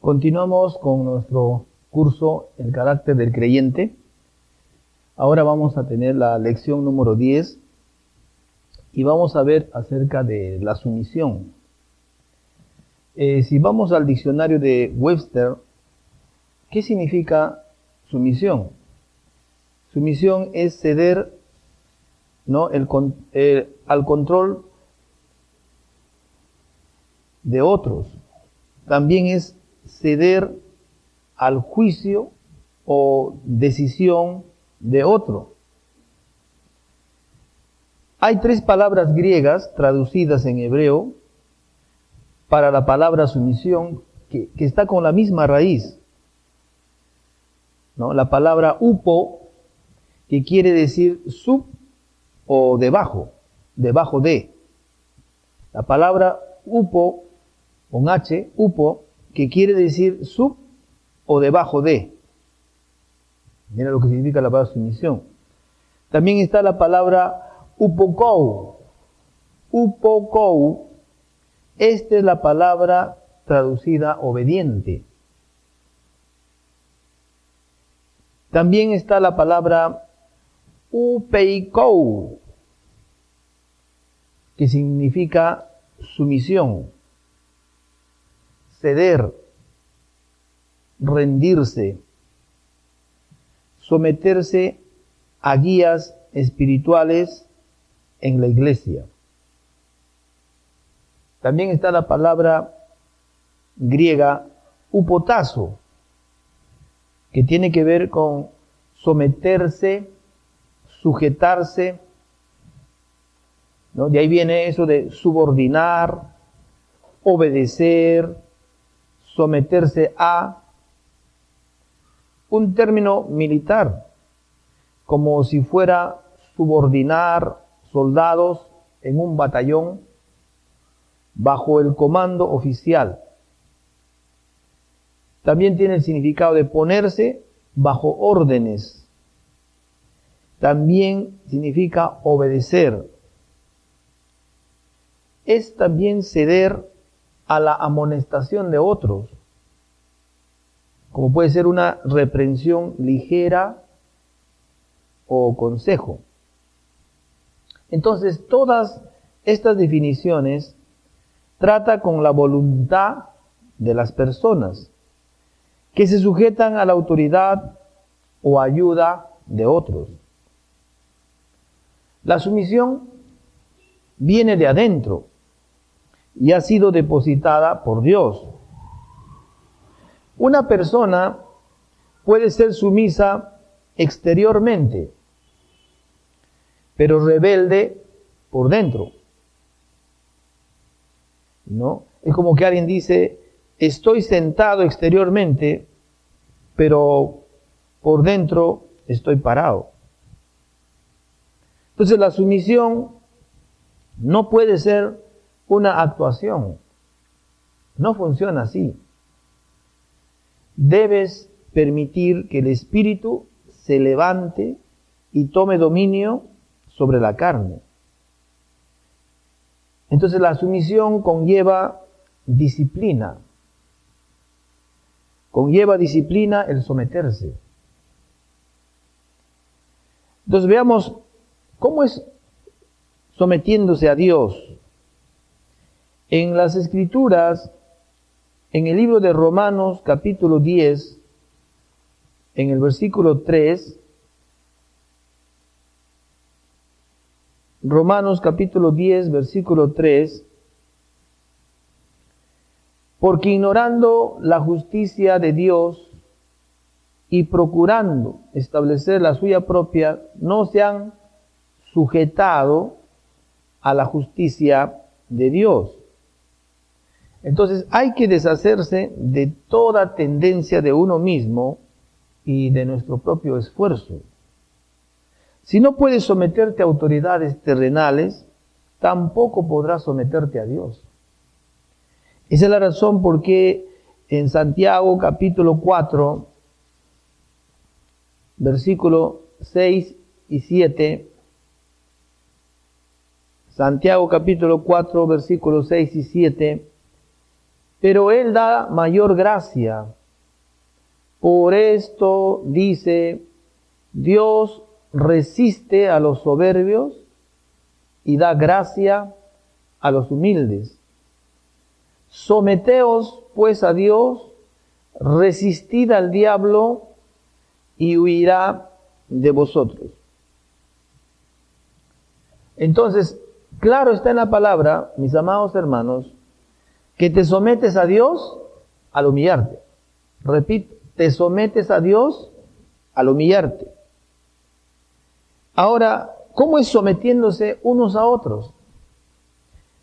Continuamos con nuestro curso El carácter del creyente. Ahora vamos a tener la lección número 10 y vamos a ver acerca de la sumisión. Si vamos al diccionario de Webster, ¿qué significa sumisión? Sumisión es ceder, ¿no?, al control de otros. También es ceder al juicio o decisión de otro. Hay 3 palabras griegas traducidas en hebreo para la palabra sumisión que está con la misma raíz, ¿no? La palabra upo, que quiere decir sub o debajo, debajo de. La palabra upo, con H, upo, que quiere decir sub o debajo de. Mira lo que significa la palabra sumisión. También está la palabra upokou. Upokou, esta es la palabra traducida obediente. También está la palabra upeikou, que significa sumisión, ceder, rendirse, someterse a guías espirituales en la iglesia. También está la palabra griega upotazo, que tiene que ver con someterse, sujetarse, ¿no? De ahí viene eso de subordinar, obedecer, someterse a. Un término militar, como si fuera subordinar soldados en un batallón bajo el comando oficial. También tiene el significado de ponerse bajo órdenes. También significa obedecer. Es también ceder a la amonestación de otros, como puede ser una reprensión ligera o consejo. Entonces, todas estas definiciones tratan con la voluntad de las personas que se sujetan a la autoridad o ayuda de otros. La sumisión viene de adentro y ha sido depositada por Dios. Una persona puede ser sumisa exteriormente, pero rebelde por dentro, ¿no? Es como que alguien dice, estoy sentado exteriormente, pero por dentro estoy parado. Entonces la sumisión no puede ser una actuación. No funciona así. Debes permitir que el espíritu se levante y tome dominio sobre la carne. Entonces la sumisión conlleva disciplina. Conlleva disciplina el someterse. Entonces veamos cómo es sometiéndose a Dios. En las Escrituras, en el libro de Romanos capítulo 10, en el versículo 3, Romanos capítulo 10, versículo 3, porque ignorando la justicia de Dios y procurando establecer la suya propia, no se han sujetado a la justicia de Dios. Entonces hay que deshacerse de toda tendencia de uno mismo y de nuestro propio esfuerzo. Si no puedes someterte a autoridades terrenales, tampoco podrás someterte a Dios. Esa es la razón por qué en Santiago capítulo 4, versículo 6 y 7, Santiago capítulo 4, versículos 6 y 7, pero Él da mayor gracia. Por esto dice, Dios resiste a los soberbios y da gracia a los humildes. Someteos pues a Dios, resistid al diablo y huirá de vosotros. Entonces, claro está en la palabra, mis amados hermanos, que te sometes a Dios al humillarte. Repito, te sometes a Dios al humillarte. Ahora, ¿cómo es sometiéndose unos a otros?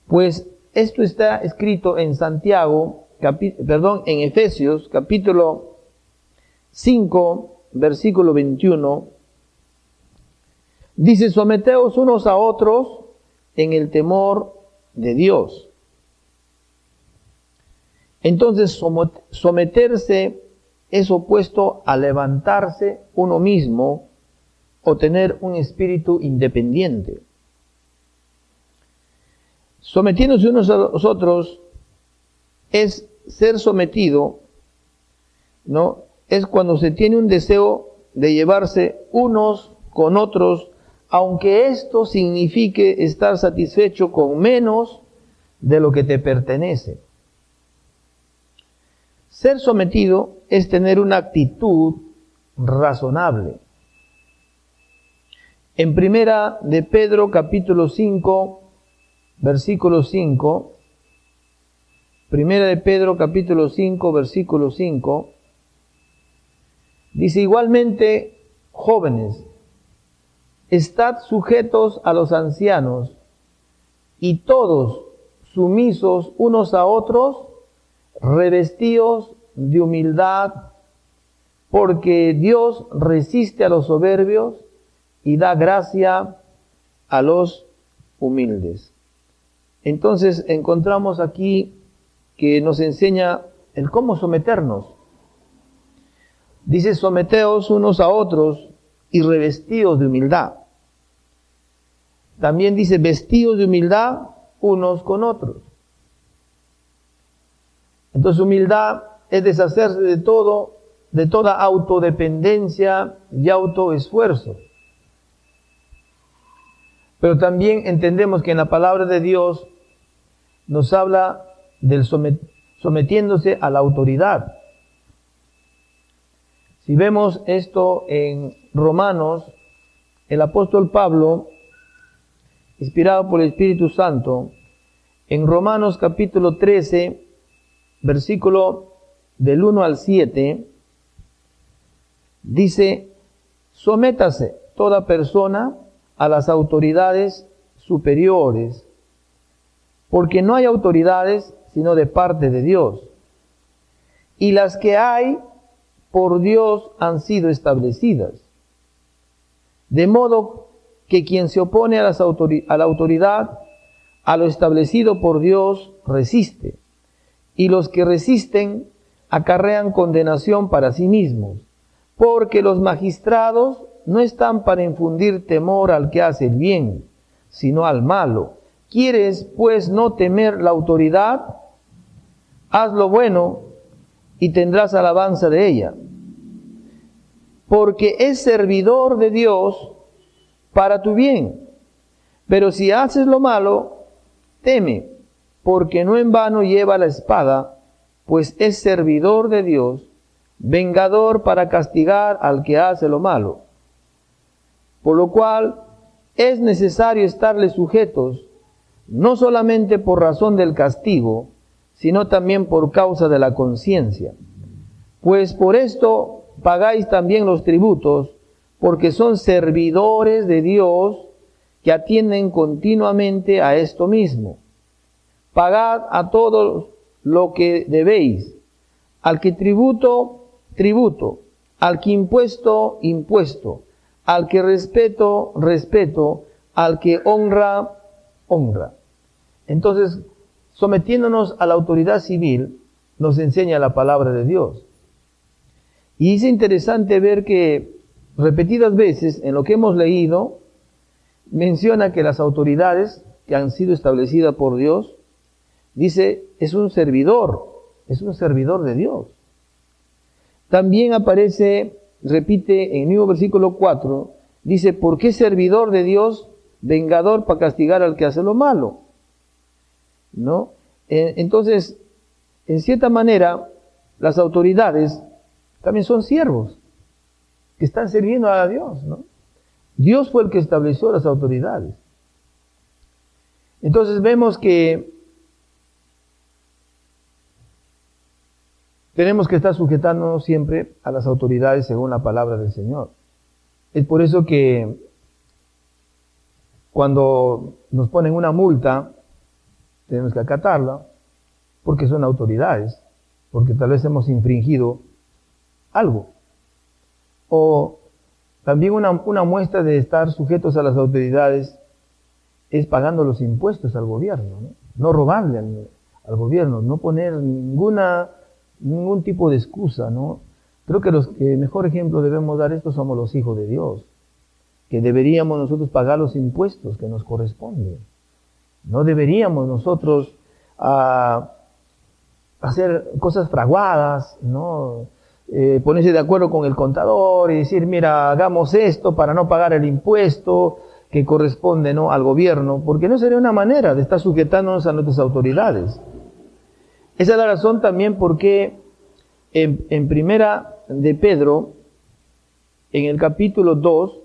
Pues esto está escrito en en Efesios, capítulo 5, versículo 21. Dice, someteos unos a otros en el temor de Dios. Entonces, someterse es opuesto a levantarse uno mismo o tener un espíritu independiente. Sometiéndose unos a los otros es ser sometido, ¿no? Es cuando se tiene un deseo de llevarse unos con otros, aunque esto signifique estar satisfecho con menos de lo que te pertenece. Ser sometido es tener una actitud razonable. En primera de Pedro capítulo 5, versículo 5, primera de Pedro capítulo 5, versículo 5, dice igualmente, jóvenes, estad sujetos a los ancianos y todos sumisos unos a otros, revestidos de humildad, porque Dios resiste a los soberbios y da gracia a los humildes. Entonces encontramos aquí que nos enseña el cómo someternos. Dice, someteos unos a otros y revestidos de humildad. También dice, vestidos de humildad unos con otros. Entonces humildad es deshacerse de todo, de toda autodependencia y autoesfuerzo. Pero también entendemos que en la palabra de Dios nos habla del sometiéndose a la autoridad. Si vemos esto en Romanos, el apóstol Pablo, inspirado por el Espíritu Santo, en Romanos capítulo 13, versículo del 1 al 7, dice, sométase toda persona a las autoridades superiores, porque no hay autoridades sino de parte de Dios, y las que hay por Dios han sido establecidas. De modo que quien se opone a la autoridad, a lo establecido por Dios, resiste, y los que resisten acarrean condenación para sí mismos, porque los magistrados no están para infundir temor al que hace el bien, sino al malo. ¿Quieres, pues, no temer la autoridad? Haz lo bueno y tendrás alabanza de ella, porque es servidor de Dios para tu bien. Pero si haces lo malo, teme, porque no en vano lleva la espada, pues es servidor de Dios, vengador para castigar al que hace lo malo. Por lo cual es necesario estarle sujetos, no solamente por razón del castigo, sino también por causa de la conciencia. Pues por esto pagáis también los tributos, porque son servidores de Dios que atienden continuamente a esto mismo. Pagad a todos lo que debéis, al que tributo, tributo, al que impuesto, impuesto, al que respeto, respeto, al que honra, honra. Entonces, sometiéndonos a la autoridad civil, nos enseña la palabra de Dios. Y es interesante ver que repetidas veces en lo que hemos leído, menciona que las autoridades que han sido establecidas por Dios, dice, es un servidor, es un servidor de Dios. También aparece, repite en el mismo versículo 4, dice, ¿por qué servidor de Dios, vengador para castigar al que hace lo malo? ¿No? Entonces, en cierta manera, las autoridades también son siervos que están sirviendo a Dios, ¿no? Dios fue el que estableció las autoridades. Entonces vemos que tenemos que estar sujetándonos siempre a las autoridades según la palabra del Señor. Es por eso que cuando nos ponen una multa, tenemos que acatarla, porque son autoridades, porque tal vez hemos infringido algo. O también una muestra de estar sujetos a las autoridades es pagando los impuestos al gobierno, no robarle al gobierno, no poner ningún tipo de excusa, ¿no? Creo que los que mejor ejemplo debemos dar esto somos los hijos de Dios, que deberíamos nosotros pagar los impuestos que nos corresponden. No deberíamos nosotros hacer cosas fraguadas, ¿no? Ponerse de acuerdo con el contador y decir, mira, hagamos esto para no pagar el impuesto que corresponde, ¿no?, al gobierno, porque no sería una manera de estar sujetándonos a nuestras autoridades. Esa es la razón también por qué en Primera de Pedro, en el capítulo 2,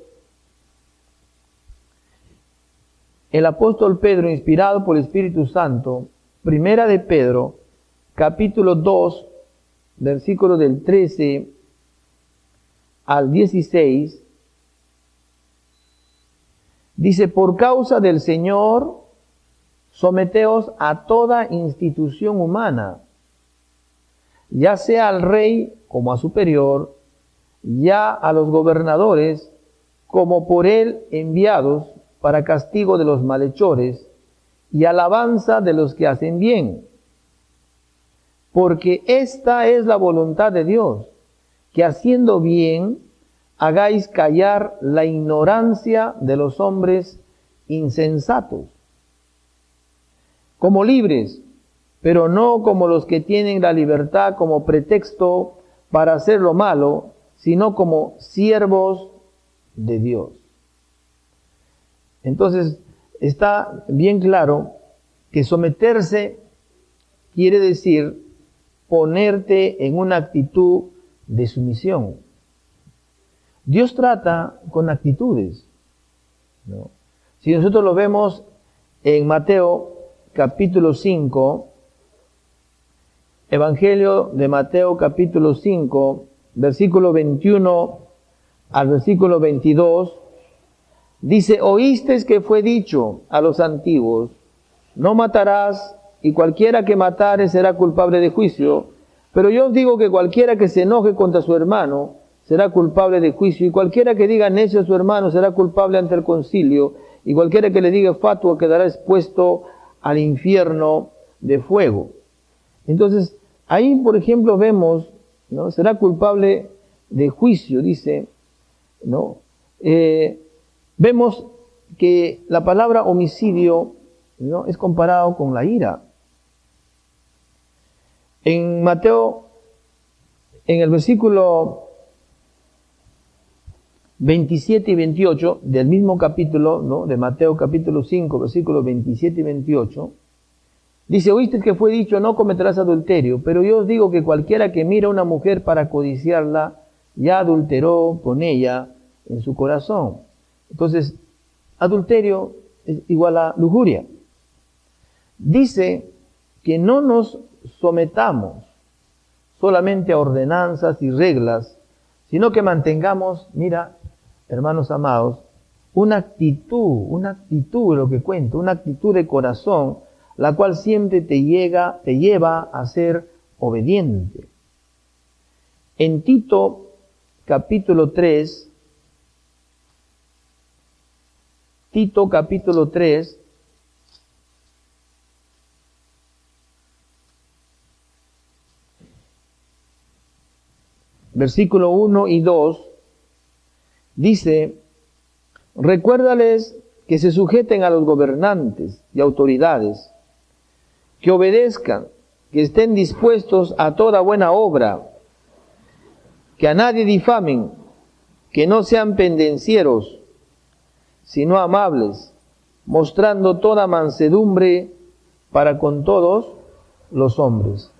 el apóstol Pedro, inspirado por el Espíritu Santo, Primera de Pedro, capítulo 2, versículo del 13 al 16, dice, por causa del Señor, someteos a toda institución humana, ya sea al rey como a superior, ya a los gobernadores como por él enviados para castigo de los malhechores y alabanza de los que hacen bien. Porque esta es la voluntad de Dios, que haciendo bien hagáis callar la ignorancia de los hombres insensatos, como libres, pero no como los que tienen la libertad como pretexto para hacer lo malo, sino como siervos de Dios. Entonces, está bien claro que someterse quiere decir ponerte en una actitud de sumisión. Dios trata con actitudes, ¿no? Si nosotros lo vemos en Mateo capítulo 5, Evangelio de Mateo capítulo 5, versículo 21 al versículo 22, dice, oísteis que fue dicho a los antiguos, no matarás, y cualquiera que matare será culpable de juicio, pero yo os digo que cualquiera que se enoje contra su hermano será culpable de juicio, y cualquiera que diga necio a su hermano será culpable ante el concilio, y cualquiera que le diga fatuo quedará expuesto al infierno de fuego. Entonces, ahí, por ejemplo, vemos, ¿no?, será culpable de juicio, dice, ¿no? Vemos que la palabra homicidio, ¿no?, es comparado con la ira. En Mateo, en el versículo 27 y 28 del mismo capítulo, ¿no?, de Mateo capítulo 5, versículos 27 y 28, dice, oíste que fue dicho, no cometerás adulterio, pero yo os digo que cualquiera que mira a una mujer para codiciarla, ya adulteró con ella en su corazón. Entonces, adulterio es igual a lujuria. Dice que no nos sometamos solamente a ordenanzas y reglas, sino que mantengamos, mira, hermanos amados, una actitud lo que cuento, una actitud de corazón, la cual siempre te lleva a ser obediente. En Tito capítulo 3, versículo 1 y 2, dice, recuérdales que se sujeten a los gobernantes y autoridades, que obedezcan que estén dispuestos a toda buena obra, que a nadie difamen, que no sean pendencieros, sino amables, mostrando toda mansedumbre para con todos los hombres.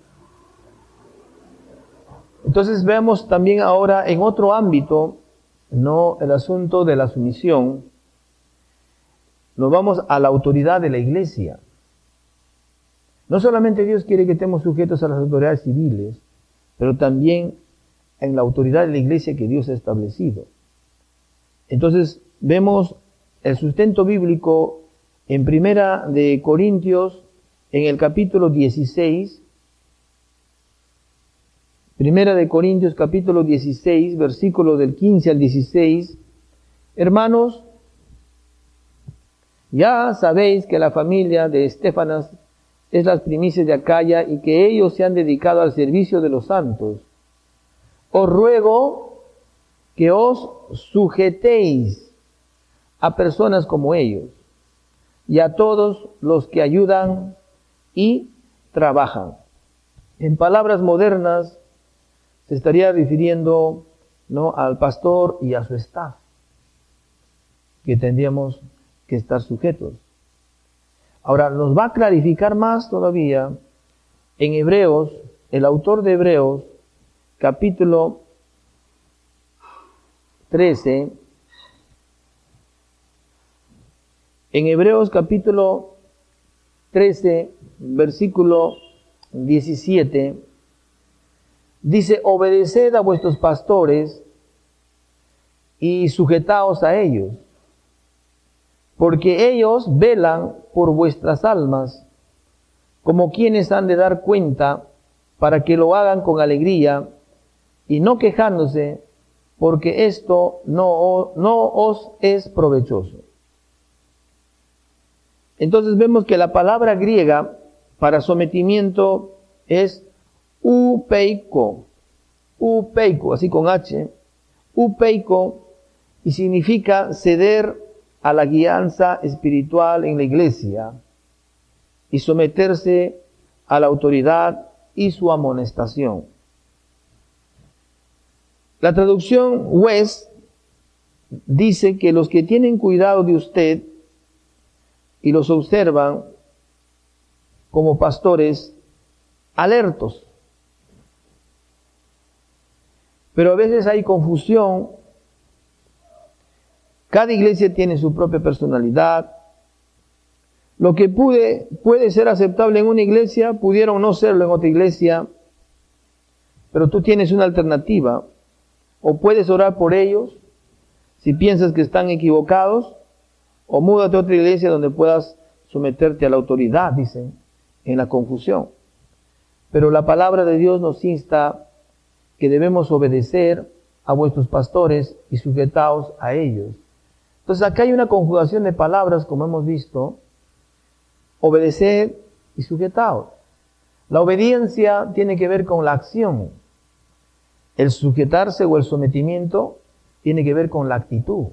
Entonces vemos también ahora en otro ámbito, no el asunto de la sumisión, nos vamos a la autoridad de la iglesia. No solamente Dios quiere que estemos sujetos a las autoridades civiles, pero también en la autoridad de la iglesia que Dios ha establecido. Entonces vemos el sustento bíblico en Primera de Corintios, en el capítulo 16, Primera de Corintios capítulo 16, versículo del 15 al 16. Hermanos, ya sabéis que la familia de Estéfanas es las primicias de Acaya y que ellos se han dedicado al servicio de los santos. Os ruego que os sujetéis a personas como ellos y a todos los que ayudan y trabajan. En palabras modernas se estaría refiriendo, ¿no?, al pastor y a su staff, que tendríamos que estar sujetos. Ahora, nos va a clarificar más todavía en Hebreos, el autor de Hebreos, capítulo 13, en Hebreos capítulo 13, versículo 17, dice: obedeced a vuestros pastores y sujetaos a ellos, porque ellos velan por vuestras almas, como quienes han de dar cuenta, para que lo hagan con alegría y no quejándose, porque esto no os es provechoso. Entonces vemos que la palabra griega para sometimiento es upeiko, así con H, upeiko, y significa ceder a la guianza espiritual en la iglesia y someterse a la autoridad y su amonestación. La traducción West dice que los que tienen cuidado de usted y los observan como pastores alertos. Pero a veces hay confusión. Cada iglesia tiene su propia personalidad. Lo que puede ser aceptable en una iglesia, pudieron no serlo en otra iglesia, pero tú tienes una alternativa. O puedes orar por ellos, si piensas que están equivocados, o múdate a otra iglesia donde puedas someterte a la autoridad, dicen, en la confusión. Pero la palabra de Dios nos insta que debemos obedecer a vuestros pastores y sujetaos a ellos. Entonces acá hay una conjugación de palabras, como hemos visto: obedecer y sujetaos. La obediencia tiene que ver con la acción. El sujetarse o el sometimiento tiene que ver con la actitud.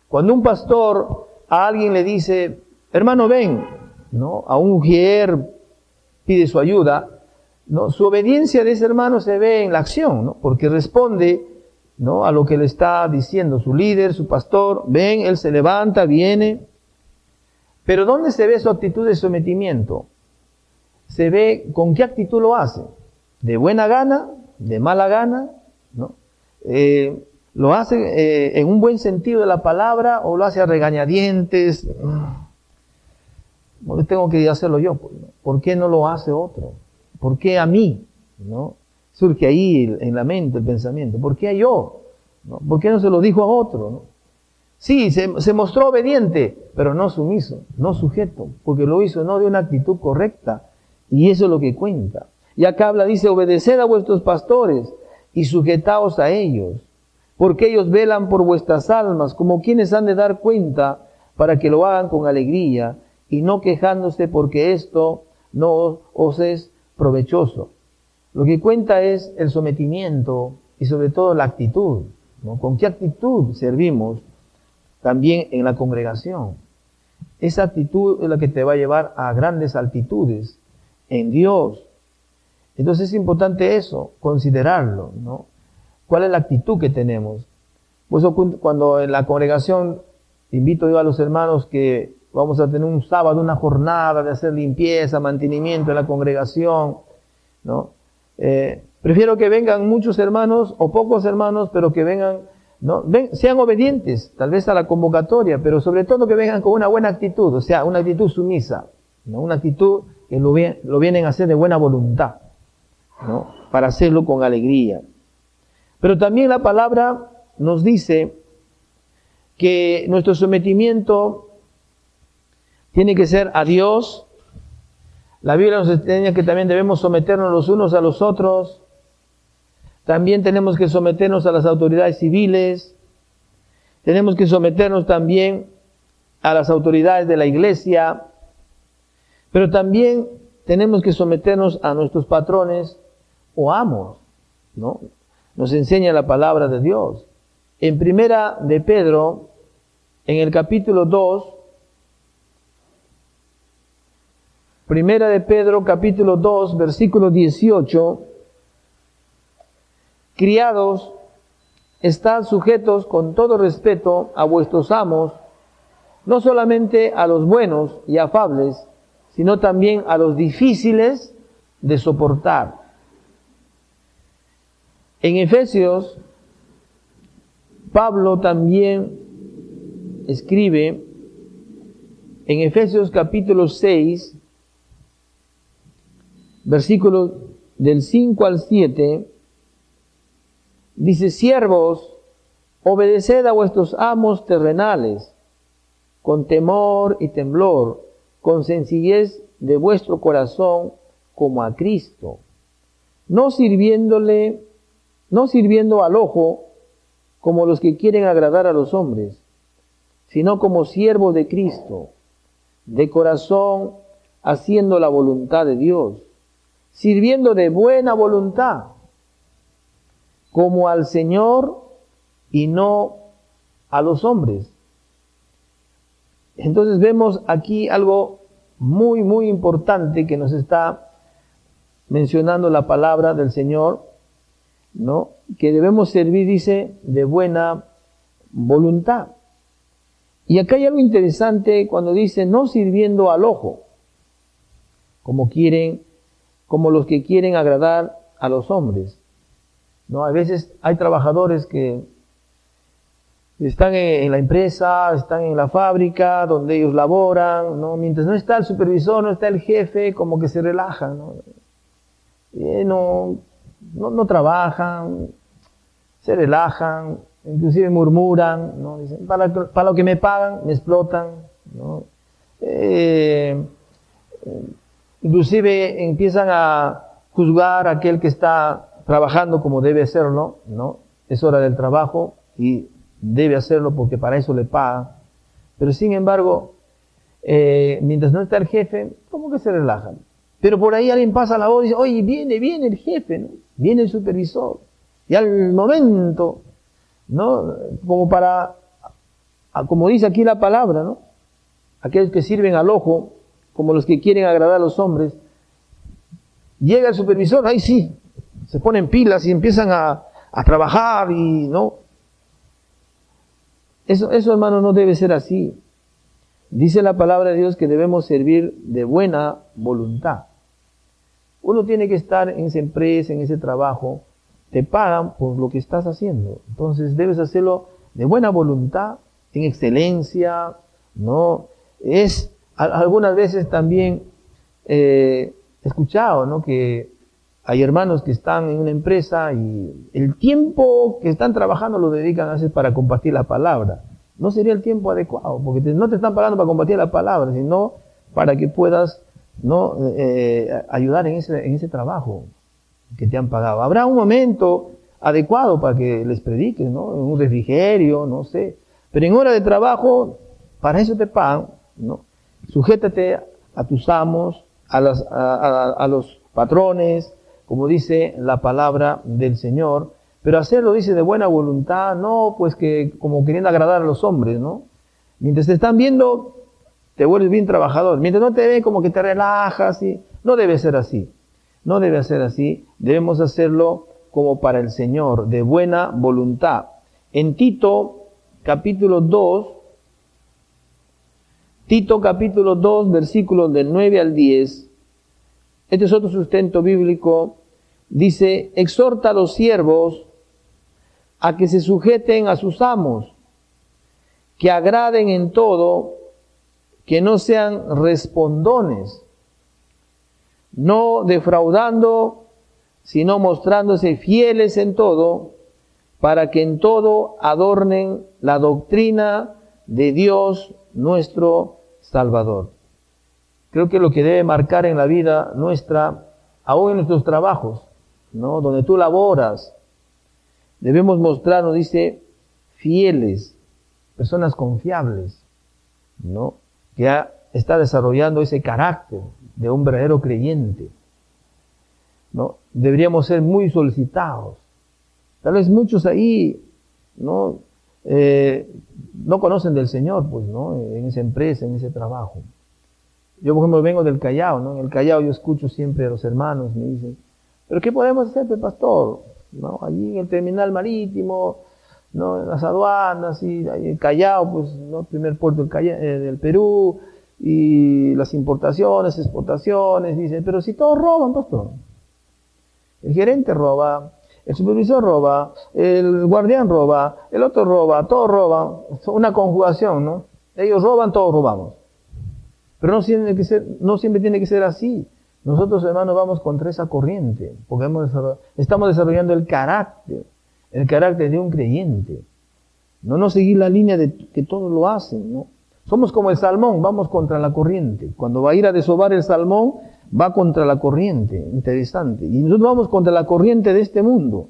Cuando un pastor a alguien le dice: hermano, ven, ¿no?, a un ujier pide su ayuda, ¿no?, su obediencia de ese hermano se ve en la acción, ¿no?, porque responde, ¿no?, a lo que le está diciendo su líder, su pastor. Ven, él se levanta, viene. Pero ¿dónde se ve su actitud de sometimiento? Se ve con qué actitud lo hace. ¿De buena gana? ¿De mala gana? ¿No? ¿Lo hace en un buen sentido de la palabra o lo hace a regañadientes? ¿Por qué tengo que hacerlo yo? ¿Por qué no lo hace otro? ¿Por qué a mí? ¿No? Surge ahí en la mente el pensamiento. ¿Por qué a yo? ¿No? ¿Por qué no se lo dijo a otro? ¿No? Sí, se mostró obediente, pero no sumiso, no sujeto, porque lo hizo no de una actitud correcta, y eso es lo que cuenta. Y acá habla, dice: obedeced a vuestros pastores y sujetaos a ellos, porque ellos velan por vuestras almas, como quienes han de dar cuenta, para que lo hagan con alegría y no quejándose, porque esto no os es provechoso. Lo que cuenta es el sometimiento y sobre todo la actitud, ¿no? ¿Con qué actitud servimos también en la congregación? Esa actitud es la que te va a llevar a grandes altitudes en Dios Entonces es importante eso, considerarlo, ¿no? ¿Cuál es la actitud que tenemos? Por eso cuando en la congregación invito yo a los hermanos que vamos a tener un sábado, una jornada de hacer limpieza, mantenimiento en la congregación, ¿no? Prefiero que vengan muchos hermanos o pocos hermanos, pero que vengan, ¿no? Sean obedientes, tal vez a la convocatoria, pero sobre todo que vengan con una buena actitud, o sea, una actitud sumisa, ¿no? Una actitud que lo vienen a hacer de buena voluntad, ¿no? Para hacerlo con alegría. Pero también la palabra nos dice que nuestro sometimiento tiene que ser a Dios. La Biblia nos enseña que también debemos someternos los unos a los otros. También tenemos que someternos a las autoridades civiles. Tenemos que someternos también a las autoridades de la iglesia. Pero también tenemos que someternos a nuestros patrones o amos, ¿no? Nos enseña la palabra de Dios. En Primera de Pedro, en el capítulo 2, Primera de Pedro, capítulo 2, versículo 18, criados, estad sujetos con todo respeto a vuestros amos, no solamente a los buenos y afables, sino también a los difíciles de soportar. En Efesios, Pablo también escribe, en Efesios capítulo 6, versículos del 5 al 7, dice: siervos, obedeced a vuestros amos terrenales, con temor y temblor, con sencillez de vuestro corazón, como a Cristo, no sirviendo al ojo, como los que quieren agradar a los hombres, sino como siervos de Cristo, de corazón, haciendo la voluntad de Dios, sirviendo de buena voluntad, como al Señor y no a los hombres. Entonces vemos aquí algo muy, muy importante que nos está mencionando la palabra del Señor, ¿no? Que debemos servir, dice, de buena voluntad. Y acá hay algo interesante cuando dice no sirviendo al ojo, como los que quieren agradar a los hombres, ¿no? A veces hay trabajadores que están en la empresa, están en la fábrica donde ellos laboran, ¿no? Mientras no está el supervisor, no está el jefe, como que se relajan, ¿no? No trabajan, se relajan, inclusive murmuran, ¿no? Dicen, para lo que me pagan, me explotan, ¿no? Inclusive empiezan a juzgar a aquel que está trabajando como debe hacerlo, ¿no? Es hora del trabajo y debe hacerlo porque para eso le pagan. Pero sin embargo, mientras no está el jefe, ¿cómo que se relajan? Pero por ahí alguien pasa la voz y dice, oye, viene el jefe, ¿no? Viene el supervisor. Y al momento, ¿no? Como dice aquí la palabra, ¿no? Aquellos que sirven al ojo, como los que quieren agradar a los hombres, llega el supervisor, ahí sí, se ponen pilas y empiezan a trabajar y, ¿no? Eso, hermano, no debe ser así. Dice la palabra de Dios que debemos servir de buena voluntad. Uno tiene que estar en esa empresa, en ese trabajo, te pagan por lo que estás haciendo. Entonces debes hacerlo de buena voluntad, en excelencia, ¿no? Algunas veces también he escuchado, ¿no? Que hay hermanos que están en una empresa y el tiempo que están trabajando lo dedican a veces para compartir la palabra. No sería el tiempo adecuado, porque no te están pagando para compartir la palabra, sino para que puedas, ¿no? Ayudar en ese trabajo que te han pagado. Habrá un momento adecuado para que les prediques, ¿no? En un refrigerio, no sé. Pero en hora de trabajo, para eso te pagan, ¿no? Sujétate a tus amos, a los patrones, como dice la palabra del Señor. Pero hacerlo, dice, de buena voluntad, no pues que como queriendo agradar a los hombres, ¿no? Mientras te están viendo, te vuelves bien trabajador. Mientras no te ven, como que te relajas, y no debe ser así. No debe ser así, debemos hacerlo como para el Señor, de buena voluntad. En Tito capítulo 2, versículos del 9 al 10, este es otro sustento bíblico, dice: exhorta a los siervos a que se sujeten a sus amos, que agraden en todo, que no sean respondones, no defraudando, sino mostrándose fieles en todo, para que en todo adornen la doctrina de Dios nuestro Salvador. Creo que lo que debe marcar en la vida nuestra, aún en nuestros trabajos, ¿no?, donde tú laboras, debemos mostrarnos, dice, fieles, personas confiables, ¿no?, que está desarrollando ese carácter de un verdadero creyente, ¿no? Deberíamos ser muy solicitados. Tal vez muchos ahí, ¿no?, no conocen del Señor, pues, ¿no?, en esa empresa, en ese trabajo. Yo, por ejemplo, vengo del Callao, ¿no? En el Callao yo escucho siempre a los hermanos, me dicen: ¿pero qué podemos hacer, pastor? ¿No? Allí en el terminal marítimo, ¿no?, en las aduanas, y el Callao, pues, ¿no?, primer puerto del Perú, y las importaciones, exportaciones, dicen: pero si todos roban, pastor. El gerente roba, el supervisor roba, el guardián roba, el otro roba, todos roban. Una conjugación, ¿no? Ellos roban, todos robamos. Pero no siempre tiene que ser así. Nosotros, hermanos, vamos contra esa corriente, porque estamos desarrollando el carácter de un creyente. No seguir la línea de que todos lo hacen, ¿no? Somos como el salmón, vamos contra la corriente. Cuando va a ir a desovar el salmón, va contra la corriente. Interesante. Y nosotros vamos contra la corriente de este mundo.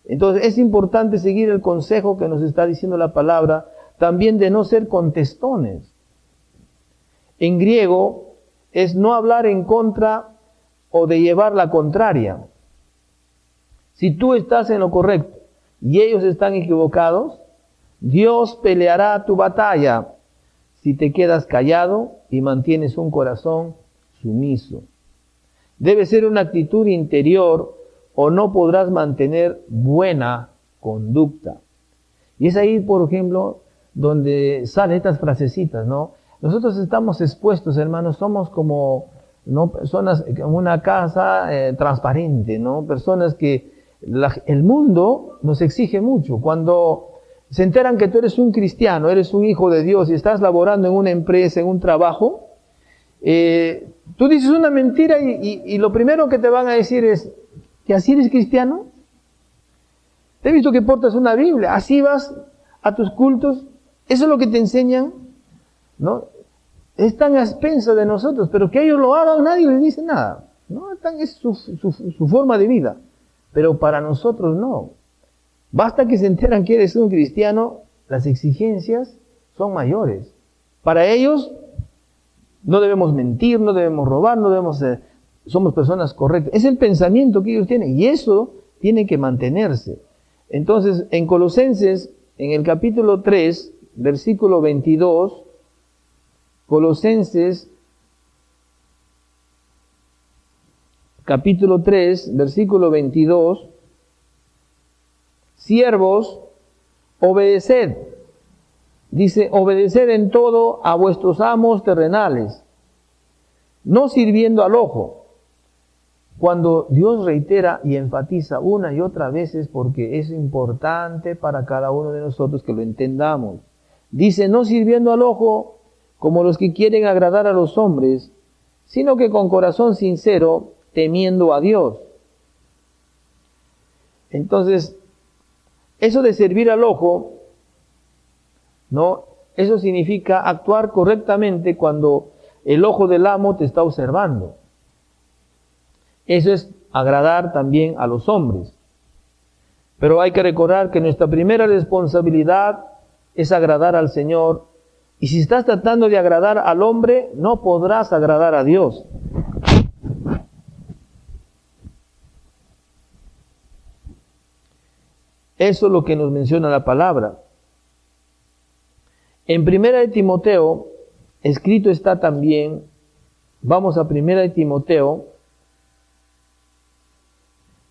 Entonces es importante seguir el consejo que nos está diciendo la palabra, también de no ser contestones. En griego es no hablar en contra o de llevar la contraria. Si tú estás en lo correcto y ellos están equivocados, Dios peleará tu batalla si te quedas callado y mantienes un corazón sumiso. Debe ser una actitud interior o no podrás mantener buena conducta. Y es ahí, por ejemplo, donde salen estas frasecitas, ¿no? Nosotros estamos expuestos, hermanos, somos como, ¿no?, personas en una casa transparente, ¿no? Personas que el mundo nos exige mucho. Cuando se enteran que tú eres un cristiano, eres un hijo de Dios y estás laborando en una empresa, en un trabajo, tú dices una mentira y lo primero que te van a decir es que así eres cristiano. Te he visto que portas una Biblia, así vas a tus cultos, eso es lo que te enseñan, ¿no? Están a expensas de nosotros, pero que ellos lo hagan, nadie les dice nada, ¿no? Es su forma de vida, pero para nosotros no. Basta que se enteran que eres un cristiano, las exigencias son mayores. Para ellos no debemos mentir, no debemos robar, no debemos somos personas correctas. Es el pensamiento que ellos tienen y eso tiene que mantenerse. Entonces, en Colosenses, en el capítulo 3, versículo 22, Colosenses, capítulo 3, versículo 22, siervos, obedeced. Dice: obedeced en todo a vuestros amos terrenales, no sirviendo al ojo. Cuando Dios reitera y enfatiza una y otra vez es porque es importante para cada uno de nosotros que lo entendamos. Dice: no sirviendo al ojo como los que quieren agradar a los hombres, sino que con corazón sincero, temiendo a Dios. Entonces, eso de servir al ojo, ¿no?, eso significa actuar correctamente cuando el ojo del amo te está observando. Eso es agradar también a los hombres. Pero hay que recordar que nuestra primera responsabilidad es agradar al Señor. Y si estás tratando de agradar al hombre, no podrás agradar a Dios. Eso es lo que nos menciona la palabra. En 1 de Timoteo, escrito está también, vamos a 1 de Timoteo,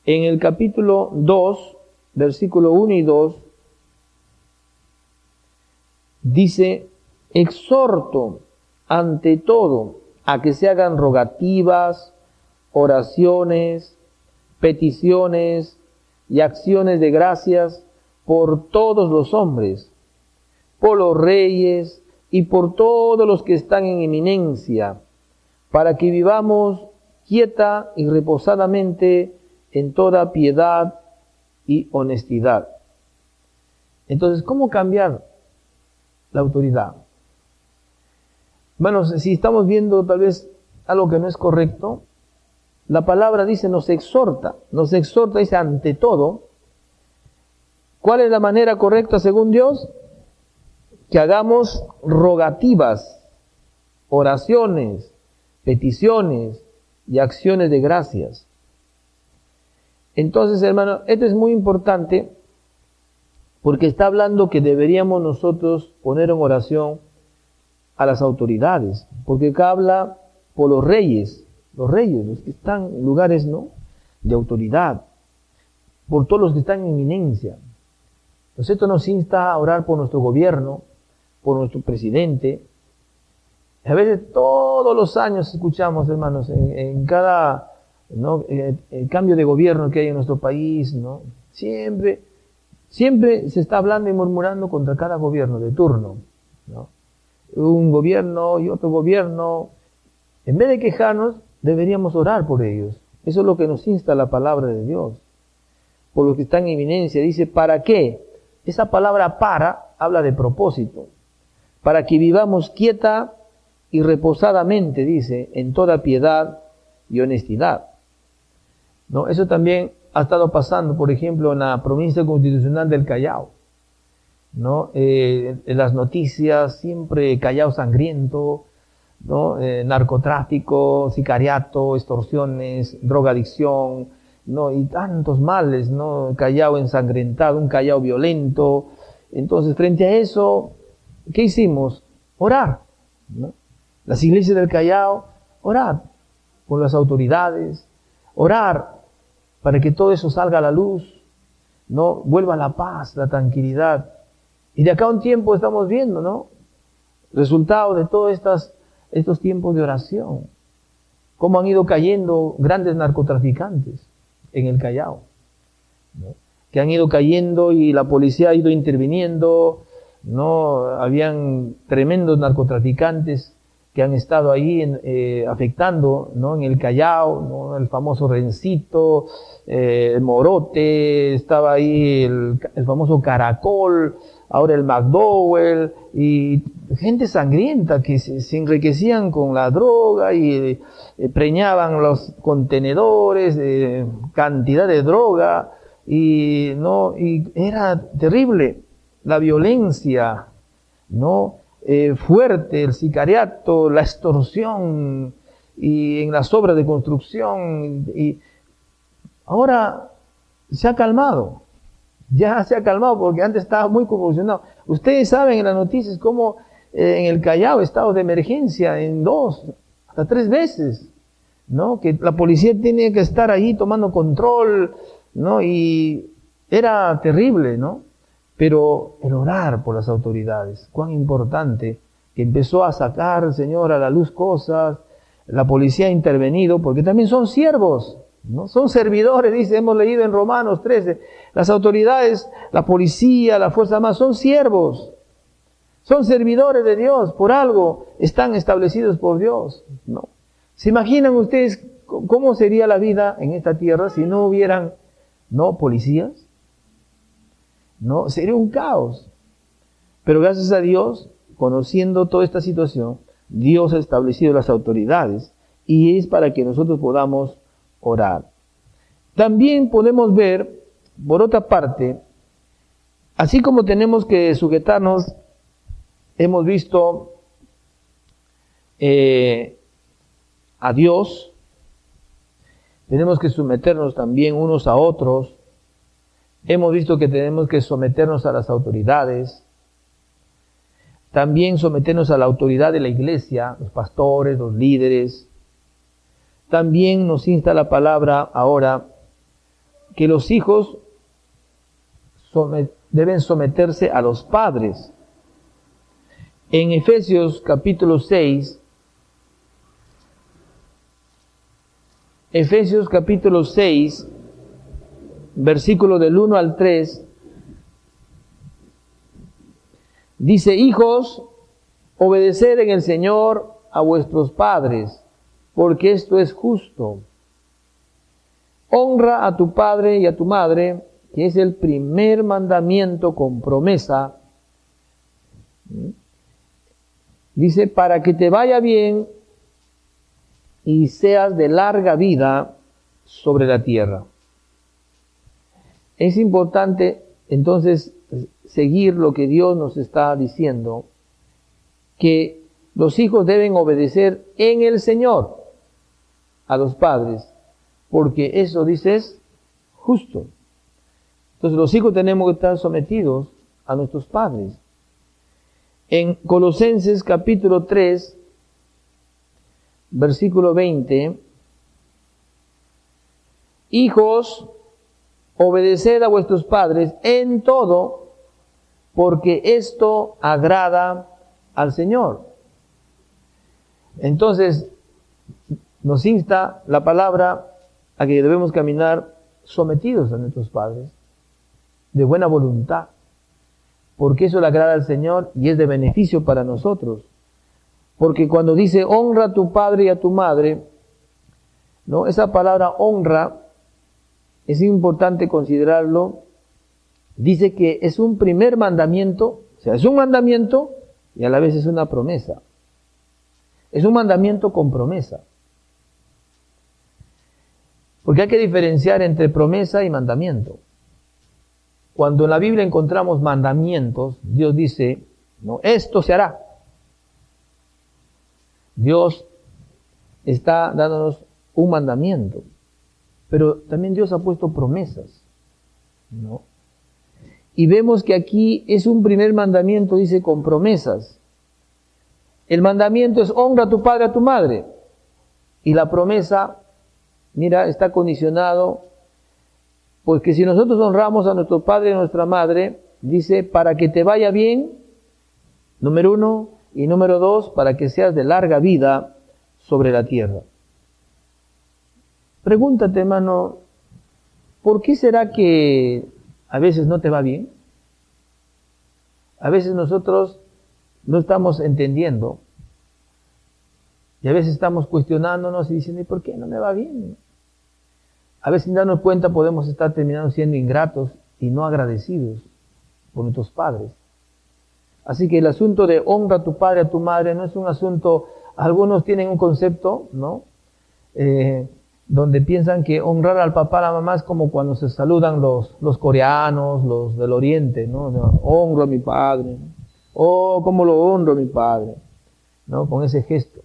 En el capítulo 2, versículo 1 y 2, dice: exhorto ante todo a que se hagan rogativas, oraciones, peticiones y acciones de gracias por todos los hombres, por los reyes y por todos los que están en eminencia, para que vivamos quieta y reposadamente en toda piedad y honestidad. Entonces, ¿cómo cambiar la autoridad? Bueno, si estamos viendo tal vez algo que no es correcto, la palabra dice nos exhorta, dice ante todo. ¿Cuál es la manera correcta según Dios? Que hagamos rogativas, oraciones, peticiones y acciones de gracias. Entonces, hermano, esto es muy importante porque está hablando que deberíamos nosotros poner en oración a las autoridades, porque acá habla por los reyes, los que están en lugares, ¿no?, de autoridad, por todos los que están en eminencia. Entonces esto nos insta a orar por nuestro gobierno, por nuestro presidente. A veces todos los años escuchamos, hermanos, en cada, ¿no?, el cambio de gobierno que hay en nuestro país, ¿no?, siempre se está hablando y murmurando contra cada gobierno de turno, ¿no? Un gobierno y otro gobierno. En vez de quejarnos, deberíamos orar por ellos. Eso es lo que nos insta la palabra de Dios. Por los que están en eminencia, dice, ¿para qué? Esa palabra para habla de propósito. Para que vivamos quieta y reposadamente, dice, en toda piedad y honestidad. ¿No? Eso también ha estado pasando, por ejemplo, en la provincia constitucional del Callao, ¿no? En las noticias siempre Callao sangriento, ¿no? Narcotráfico, sicariato, extorsiones, drogadicción, ¿no?, y tantos males, ¿no? Callao ensangrentado, un Callao violento. Entonces, frente a eso, ¿qué hicimos? Orar, ¿no? Las iglesias del Callao, orar por las autoridades, orar para que todo eso salga a la luz, ¿no? Vuelva la paz, la tranquilidad. Y de acá a un tiempo estamos viendo, ¿no?, resultado de todos estos tiempos de oración, cómo han ido cayendo grandes narcotraficantes en el Callao, ¿no?, que han ido cayendo y la policía ha ido interviniendo, ¿no? Habían tremendos narcotraficantes que han estado ahí afectando, ¿no?, en el Callao, ¿no?, el famoso Rencito, el Morote, estaba ahí el famoso Caracol, ahora el McDowell, y gente sangrienta que se enriquecían con la droga y preñaban los contenedores, cantidad de droga, y era terrible la violencia, ¿no?, fuerte, el sicariato, la extorsión, y en las obras de construcción. Y ahora se ha calmado. Ya se ha calmado porque antes estaba muy convulsionado. Ustedes saben en las noticias cómo en el Callao, estado de emergencia en 2 hasta 3 veces, ¿no? Que la policía tenía que estar ahí tomando control, ¿no? Y era terrible, ¿no? Pero el orar por las autoridades, cuán importante, que empezó a sacar, Señor, a la luz cosas, la policía ha intervenido, porque también son siervos, ¿no? Son servidores, dice, hemos leído en Romanos 13, las autoridades, la policía, la fuerza armada, son siervos, son servidores de Dios, por algo están establecidos por Dios, ¿no? ¿Se imaginan ustedes cómo sería la vida en esta tierra si no hubieran, ¿no?, policías? ¿No? Sería un caos. Pero gracias a Dios, conociendo toda esta situación, Dios ha establecido las autoridades y es para que nosotros podamos orar. También podemos ver, por otra parte, así como tenemos que sujetarnos, hemos visto a Dios, tenemos que someternos también unos a otros. Hemos visto que tenemos que someternos a las autoridades, también someternos a la autoridad de la iglesia, los pastores, los líderes. También nos insta la palabra ahora que los hijos deben someterse a los padres. En Efesios capítulo 6, versículo del 1 al 3, dice: hijos, obedeced en el Señor a vuestros padres, porque esto es justo. Honra a tu padre y a tu madre, que es el primer mandamiento con promesa. Dice, para que te vaya bien y seas de larga vida sobre la tierra. Es importante entonces seguir lo que Dios nos está diciendo, que los hijos deben obedecer en el Señor a los padres, porque eso, dice, es justo. Entonces los hijos tenemos que estar sometidos a nuestros padres. En Colosenses capítulo 3, versículo 20, hijos, obedeced a vuestros padres en todo, porque esto agrada al Señor. Entonces, nos insta la palabra a que debemos caminar sometidos a nuestros padres, de buena voluntad, porque eso le agrada al Señor y es de beneficio para nosotros. Porque cuando dice honra a tu padre y a tu madre, ¿no? Esa palabra honra es importante considerarlo. Dice que es un primer mandamiento, o sea, es un mandamiento y a la vez es una promesa. Es un mandamiento con promesa. Porque hay que diferenciar entre promesa y mandamiento. Cuando en la Biblia encontramos mandamientos, Dios dice, no, esto se hará. Dios está dándonos un mandamiento, pero también Dios ha puesto promesas, ¿no? Y vemos que aquí es un primer mandamiento, dice, con promesas. El mandamiento es honra a tu padre, a tu madre. Y la promesa, mira, está condicionado, porque si nosotros honramos a nuestro padre y a nuestra madre, dice, para que te vaya bien, número 1, y número 2, para que seas de larga vida sobre la tierra. Pregúntate, hermano, ¿por qué será que a veces no te va bien? A veces nosotros no estamos entendiendo y a veces estamos cuestionándonos y diciendo, ¿y por qué no me va bien? A veces sin darnos cuenta podemos estar terminando siendo ingratos y no agradecidos por nuestros padres. Así que el asunto de honra a tu padre, a tu madre, no es un asunto, algunos tienen un concepto, ¿no? Donde piensan que honrar al papá, a la mamá es como cuando se saludan los coreanos, los del oriente, ¿no? Honro a mi padre, oh, cómo lo honro a mi padre, ¿no? Con ese gesto.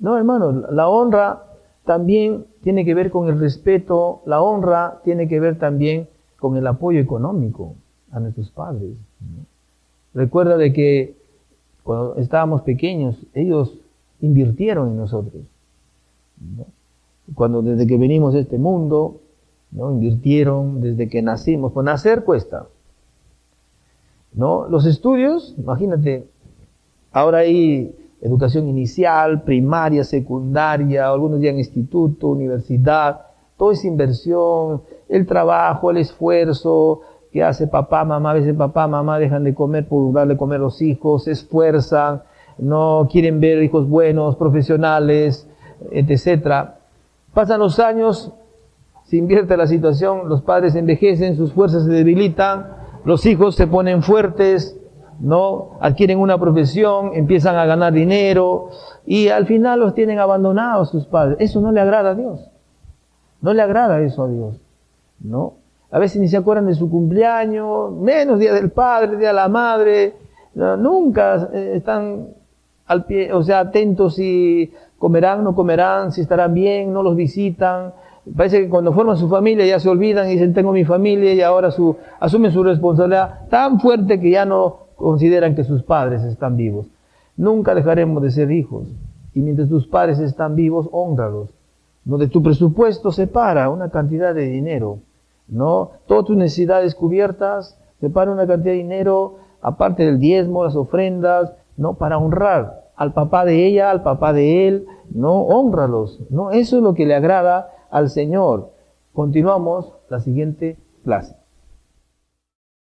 No, hermano, la honra también tiene que ver con el respeto, la honra tiene que ver también con el apoyo económico a nuestros padres, ¿no? Recuerda de que cuando estábamos pequeños, ellos invirtieron en nosotros, ¿no? Cuando desde que venimos a este mundo, ¿no? Invirtieron desde que nacimos. Pues nacer cuesta, ¿no? Los estudios, imagínate, ahora hay educación inicial, primaria, secundaria, algunos ya en instituto, universidad, todo es inversión, el trabajo, el esfuerzo que hace papá, mamá. A veces papá, mamá dejan de comer por darle comer a los hijos, se esfuerzan, no quieren ver hijos buenos, profesionales, etcétera. Pasan los años, se invierte la situación, los padres envejecen, sus fuerzas se debilitan, los hijos se ponen fuertes, ¿no? Adquieren una profesión, empiezan a ganar dinero y al final los tienen abandonados sus padres. Eso no le agrada a Dios. No le agrada eso a Dios, ¿no? A veces ni se acuerdan de su cumpleaños, menos día del padre, día de la madre, no, nunca están al pie, o sea, atentos si comerán, no comerán, si estarán bien, no los visitan. Parece que cuando forman su familia ya se olvidan y dicen, tengo mi familia, y ahora asumen su responsabilidad tan fuerte que ya no consideran que sus padres están vivos. Nunca dejaremos de ser hijos, y mientras tus padres están vivos, hónralos. No, de tu presupuesto separa una cantidad de dinero ¿no? Todas tus necesidades cubiertas, separa una cantidad de dinero, aparte del diezmo, las ofrendas, ¿no? Para honrar al papá de ella, al papá de él, ¿no? Hónralos, ¿no? Eso es lo que le agrada al Señor. Continuamos la siguiente clase.